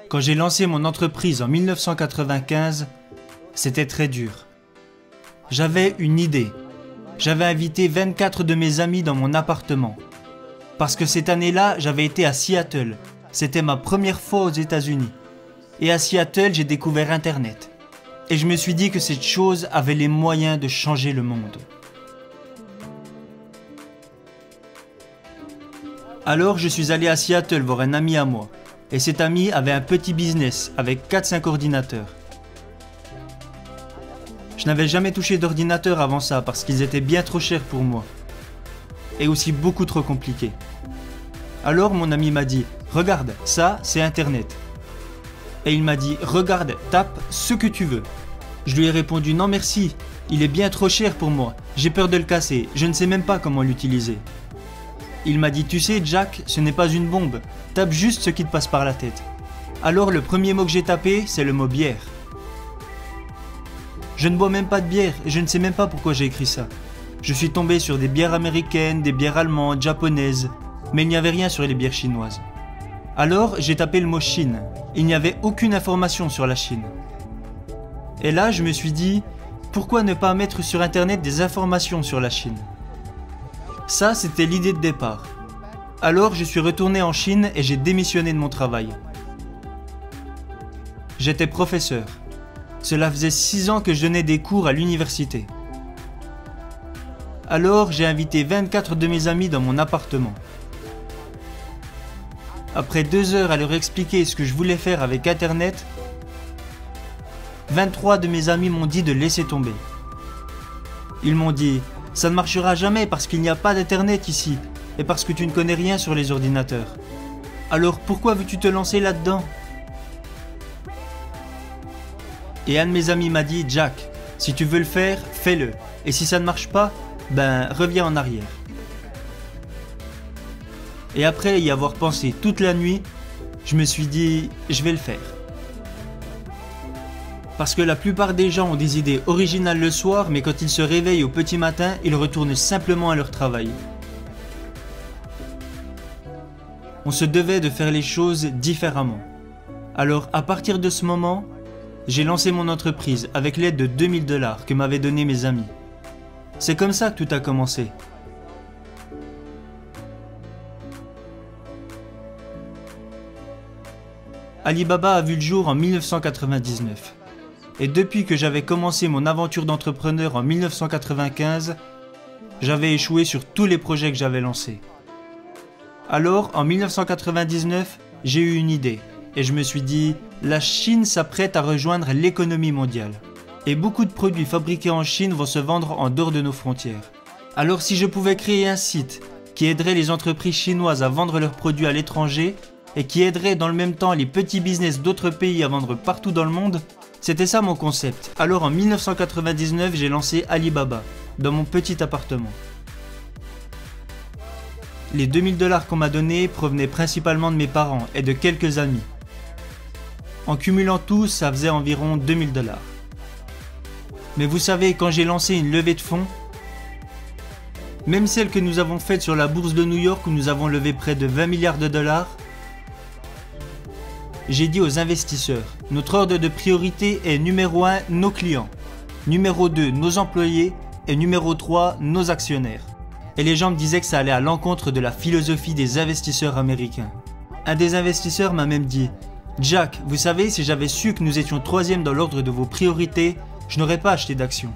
Quand j'ai lancé mon entreprise en 1995, c'était très dur. J'avais une idée. J'avais invité 24 de mes amis dans mon appartement. Parce que cette année-là, j'avais été à Seattle. C'était ma première fois aux États-Unis. Et à Seattle, j'ai découvert Internet. Et je me suis dit que cette chose avait les moyens de changer le monde. Alors, je suis allé à Seattle voir un ami à moi. Et cet ami avait un petit business avec 4-5 ordinateurs. Je n'avais jamais touché d'ordinateur avant ça parce qu'ils étaient bien trop chers pour moi. Et aussi beaucoup trop compliqués. Alors mon ami m'a dit « Regarde, ça c'est Internet ». Et il m'a dit « Regarde, tape ce que tu veux ». Je lui ai répondu « Non merci, il est bien trop cher pour moi, j'ai peur de le casser, je ne sais même pas comment l'utiliser ». Il m'a dit « Tu sais Jack, ce n'est pas une bombe, tape juste ce qui te passe par la tête ». Alors le premier mot que j'ai tapé, c'est le mot bière. Je ne bois même pas de bière et je ne sais même pas pourquoi j'ai écrit ça. Je suis tombé sur des bières américaines, des bières allemandes, japonaises, mais il n'y avait rien sur les bières chinoises. Alors j'ai tapé le mot Chine. Il n'y avait aucune information sur la Chine. Et là je me suis dit, pourquoi ne pas mettre sur internet des informations sur la Chine? Ça c'était l'idée de départ. Alors je suis retourné en Chine et j'ai démissionné de mon travail. J'étais professeur. Cela faisait 6 ans que je donnais des cours à l'université. Alors j'ai invité 24 de mes amis dans mon appartement. Après 2 heures à leur expliquer ce que je voulais faire avec Internet, 23 de mes amis m'ont dit de laisser tomber. Ils m'ont dit « Ça ne marchera jamais parce qu'il n'y a pas d'Internet ici et parce que tu ne connais rien sur les ordinateurs. Alors pourquoi veux-tu te lancer là-dedans ?» Et un de mes amis m'a dit « Jack, si tu veux le faire, fais-le. Et si ça ne marche pas, ben reviens en arrière. » Et après y avoir pensé toute la nuit, je me suis dit « Je vais le faire. » Parce que la plupart des gens ont des idées originales le soir, mais quand ils se réveillent au petit matin, ils retournent simplement à leur travail. On se devait de faire les choses différemment. Alors à partir de ce moment, j'ai lancé mon entreprise avec l'aide de 2000 $ que m'avaient donné mes amis. C'est comme ça que tout a commencé. Alibaba a vu le jour en 1999. Et depuis que j'avais commencé mon aventure d'entrepreneur en 1995, j'avais échoué sur tous les projets que j'avais lancés. Alors, en 1999, j'ai eu une idée. Et je me suis dit, la Chine s'apprête à rejoindre l'économie mondiale. Et beaucoup de produits fabriqués en Chine vont se vendre en dehors de nos frontières. Alors si je pouvais créer un site qui aiderait les entreprises chinoises à vendre leurs produits à l'étranger et qui aiderait dans le même temps les petits business d'autres pays à vendre partout dans le monde, c'était ça mon concept. Alors en 1999, j'ai lancé Alibaba, dans mon petit appartement. Les 2000 $ qu'on m'a donnés provenaient principalement de mes parents et de quelques amis. En cumulant tout, ça faisait environ 2000 $. Mais vous savez, quand j'ai lancé une levée de fonds, même celle que nous avons faite sur la bourse de New York où nous avons levé près de 20 milliards de dollars, j'ai dit aux investisseurs, notre ordre de priorité est numéro 1, nos clients, numéro 2, nos employés et numéro 3, nos actionnaires. Et les gens me disaient que ça allait à l'encontre de la philosophie des investisseurs américains. Un des investisseurs m'a même dit « Jack, vous savez, si j'avais su que nous étions 3e dans l'ordre de vos priorités, je n'aurais pas acheté d'actions. »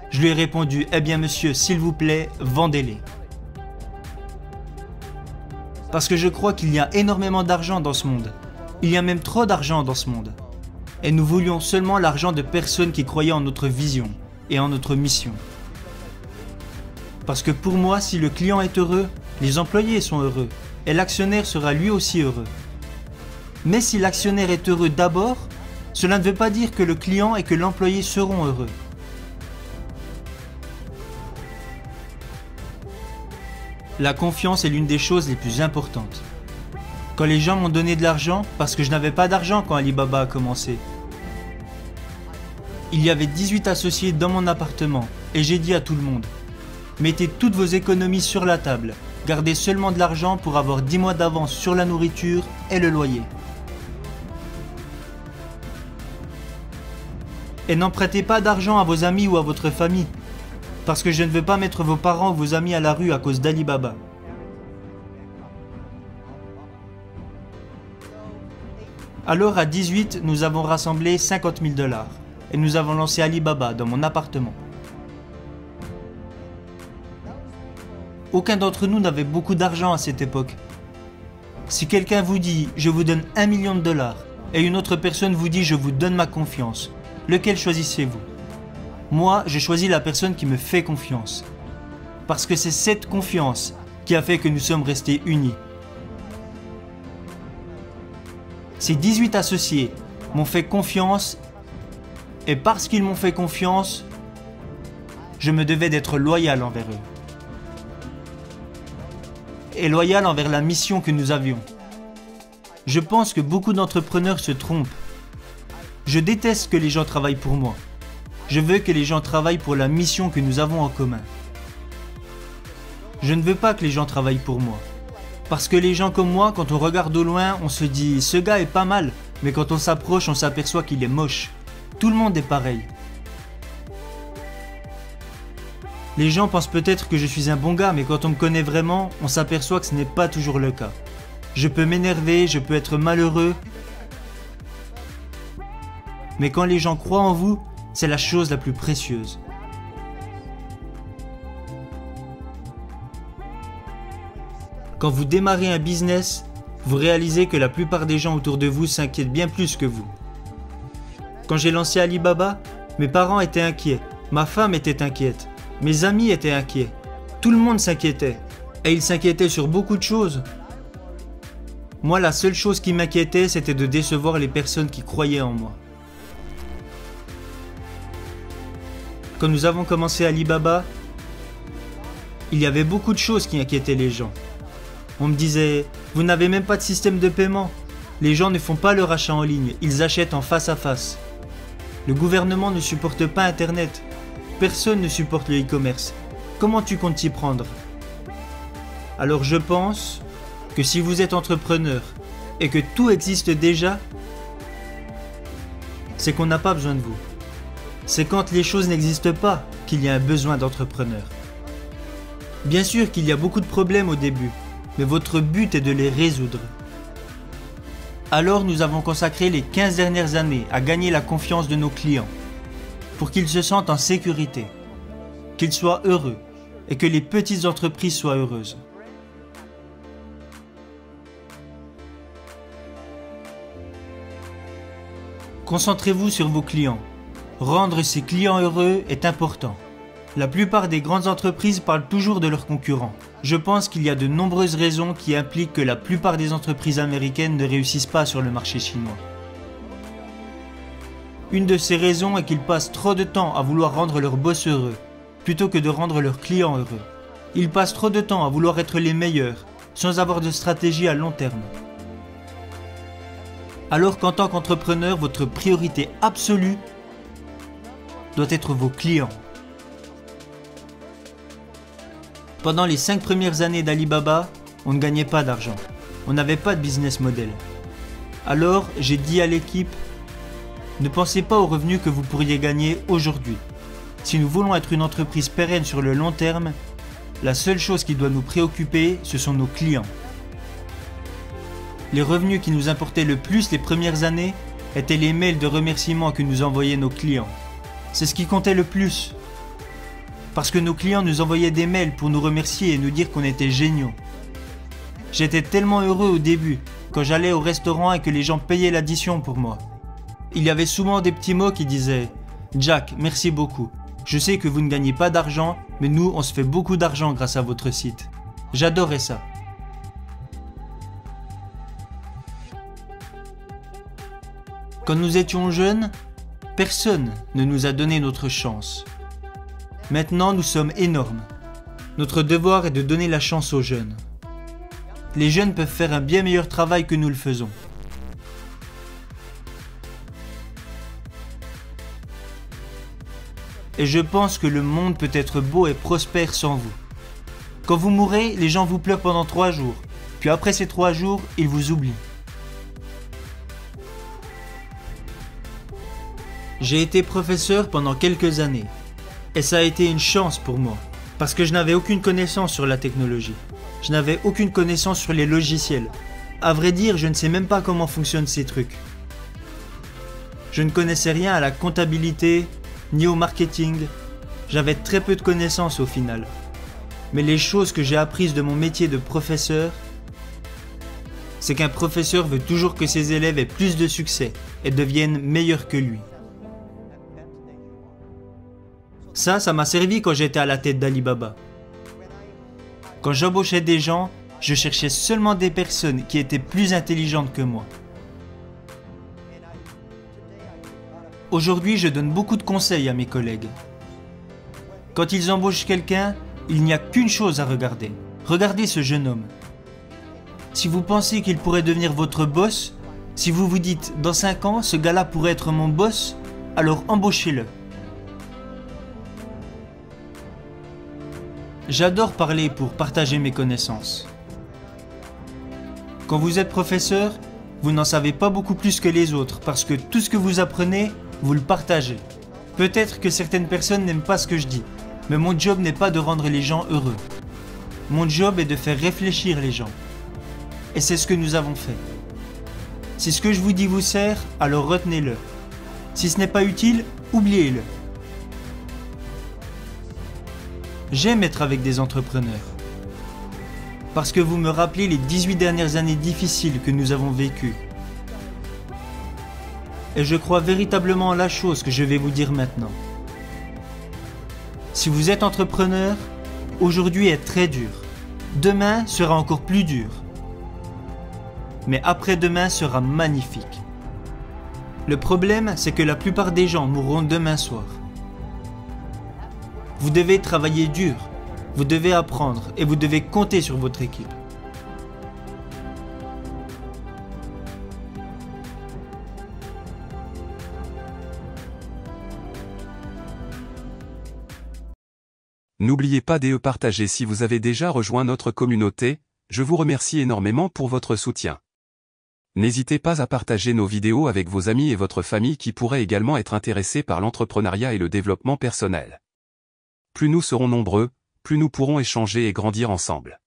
Je lui ai répondu « Eh bien monsieur, s'il vous plaît, vendez-les. » Parce que je crois qu'il y a énormément d'argent dans ce monde. Il y a même trop d'argent dans ce monde. Et nous voulions seulement l'argent de personnes qui croyaient en notre vision et en notre mission. Parce que pour moi, si le client est heureux, les employés sont heureux et l'actionnaire sera lui aussi heureux. Mais si l'actionnaire est heureux d'abord, cela ne veut pas dire que le client et que l'employé seront heureux. La confiance est l'une des choses les plus importantes. Quand les gens m'ont donné de l'argent, parce que je n'avais pas d'argent quand Alibaba a commencé. Il y avait 18 associés dans mon appartement et j'ai dit à tout le monde, mettez toutes vos économies sur la table, gardez seulement de l'argent pour avoir 10 mois d'avance sur la nourriture et le loyer. Et n'empruntez pas d'argent à vos amis ou à votre famille, parce que je ne veux pas mettre vos parents ou vos amis à la rue à cause d'Alibaba. Alors à 18, nous avons rassemblé 50 000 $ et nous avons lancé Alibaba dans mon appartement. Aucun d'entre nous n'avait beaucoup d'argent à cette époque. Si quelqu'un vous dit « je vous donne 1 million de $ » et une autre personne vous dit « je vous donne ma confiance », lequel choisissez-vous? Moi, je choisis la personne qui me fait confiance. Parce que c'est cette confiance qui a fait que nous sommes restés unis. Ces 18 associés m'ont fait confiance et parce qu'ils m'ont fait confiance, je me devais d'être loyal envers eux. Et loyal envers la mission que nous avions. Je pense que beaucoup d'entrepreneurs se trompent. Je déteste que les gens travaillent pour moi. Je veux que les gens travaillent pour la mission que nous avons en commun. Je ne veux pas que les gens travaillent pour moi. Parce que les gens comme moi, quand on regarde au loin, on se dit « ce gars est pas mal », mais quand on s'approche, on s'aperçoit qu'il est moche. Tout le monde est pareil. Les gens pensent peut-être que je suis un bon gars, mais quand on me connaît vraiment, on s'aperçoit que ce n'est pas toujours le cas. Je peux m'énerver, je peux être malheureux, mais quand les gens croient en vous, c'est la chose la plus précieuse. Quand vous démarrez un business, vous réalisez que la plupart des gens autour de vous s'inquiètent bien plus que vous. Quand j'ai lancé Alibaba, mes parents étaient inquiets, ma femme était inquiète, mes amis étaient inquiets, tout le monde s'inquiétait, et ils s'inquiétaient sur beaucoup de choses. Moi, la seule chose qui m'inquiétait, c'était de décevoir les personnes qui croyaient en moi. Quand nous avons commencé Alibaba, il y avait beaucoup de choses qui inquiétaient les gens. On me disait « vous n'avez même pas de système de paiement. Les gens ne font pas leur achat en ligne, ils achètent en face à face. Le gouvernement ne supporte pas Internet. Personne ne supporte le e-commerce. Comment tu comptes t'y prendre ?» Alors je pense que si vous êtes entrepreneur et que tout existe déjà, c'est qu'on n'a pas besoin de vous. C'est quand les choses n'existent pas qu'il y a un besoin d'entrepreneur. Bien sûr qu'il y a beaucoup de problèmes au début, mais votre but est de les résoudre. Alors nous avons consacré les 15 dernières années à gagner la confiance de nos clients, pour qu'ils se sentent en sécurité, qu'ils soient heureux et que les petites entreprises soient heureuses. Concentrez-vous sur vos clients. Rendre ses clients heureux est important. La plupart des grandes entreprises parlent toujours de leurs concurrents. Je pense qu'il y a de nombreuses raisons qui impliquent que la plupart des entreprises américaines ne réussissent pas sur le marché chinois. Une de ces raisons est qu'ils passent trop de temps à vouloir rendre leurs boss heureux, plutôt que de rendre leurs clients heureux. Ils passent trop de temps à vouloir être les meilleurs, sans avoir de stratégie à long terme. Alors qu'en tant qu'entrepreneur, votre priorité absolue doit être vos clients. Pendant les 5 premières années d'Alibaba, on ne gagnait pas d'argent. On n'avait pas de business model. Alors, j'ai dit à l'équipe, ne pensez pas aux revenus que vous pourriez gagner aujourd'hui. Si nous voulons être une entreprise pérenne sur le long terme, la seule chose qui doit nous préoccuper, ce sont nos clients. Les revenus qui nous importaient le plus les premières années étaient les mails de remerciements que nous envoyaient nos clients. C'est ce qui comptait le plus. Parce que nos clients nous envoyaient des mails pour nous remercier et nous dire qu'on était géniaux. J'étais tellement heureux au début, quand j'allais au restaurant et que les gens payaient l'addition pour moi. Il y avait souvent des petits mots qui disaient « Jack, merci beaucoup. Je sais que vous ne gagnez pas d'argent, mais nous, on se fait beaucoup d'argent grâce à votre site. » J'adorais ça. Quand nous étions jeunes, personne ne nous a donné notre chance. Maintenant, nous sommes énormes. Notre devoir est de donner la chance aux jeunes. Les jeunes peuvent faire un bien meilleur travail que nous le faisons. Et je pense que le monde peut être beau et prospère sans vous. Quand vous mourrez, les gens vous pleurent pendant 3 jours. Puis après ces 3 jours, ils vous oublient. J'ai été professeur pendant quelques années. Et ça a été une chance pour moi. Parce que je n'avais aucune connaissance sur la technologie. Je n'avais aucune connaissance sur les logiciels. À vrai dire, je ne sais même pas comment fonctionnent ces trucs. Je ne connaissais rien à la comptabilité, ni au marketing. J'avais très peu de connaissances au final. Mais les choses que j'ai apprises de mon métier de professeur, c'est qu'un professeur veut toujours que ses élèves aient plus de succès et deviennent meilleurs que lui. Ça m'a servi quand j'étais à la tête d'Alibaba. Quand j'embauchais des gens, je cherchais seulement des personnes qui étaient plus intelligentes que moi. Aujourd'hui, je donne beaucoup de conseils à mes collègues. Quand ils embauchent quelqu'un, il n'y a qu'une chose à regarder. Regardez ce jeune homme. Si vous pensez qu'il pourrait devenir votre boss, si vous vous dites « dans 5 ans, ce gars-là pourrait être mon boss », alors embauchez-le. J'adore parler pour partager mes connaissances. Quand vous êtes professeur, vous n'en savez pas beaucoup plus que les autres parce que tout ce que vous apprenez, vous le partagez. Peut-être que certaines personnes n'aiment pas ce que je dis, mais mon job n'est pas de rendre les gens heureux. Mon job est de faire réfléchir les gens. Et c'est ce que nous avons fait. Si ce que je vous dis vous sert, alors retenez-le. Si ce n'est pas utile, oubliez-le. J'aime être avec des entrepreneurs. Parce que vous me rappelez les 18 dernières années difficiles que nous avons vécues. Et je crois véritablement en la chose que je vais vous dire maintenant. Si vous êtes entrepreneur, aujourd'hui est très dur. Demain sera encore plus dur. Mais après-demain sera magnifique. Le problème, c'est que la plupart des gens mourront demain soir. Vous devez travailler dur, vous devez apprendre et vous devez compter sur votre équipe. N'oubliez pas de partager si vous avez déjà rejoint notre communauté, je vous remercie énormément pour votre soutien. N'hésitez pas à partager nos vidéos avec vos amis et votre famille qui pourraient également être intéressés par l'entrepreneuriat et le développement personnel. Plus nous serons nombreux, plus nous pourrons échanger et grandir ensemble.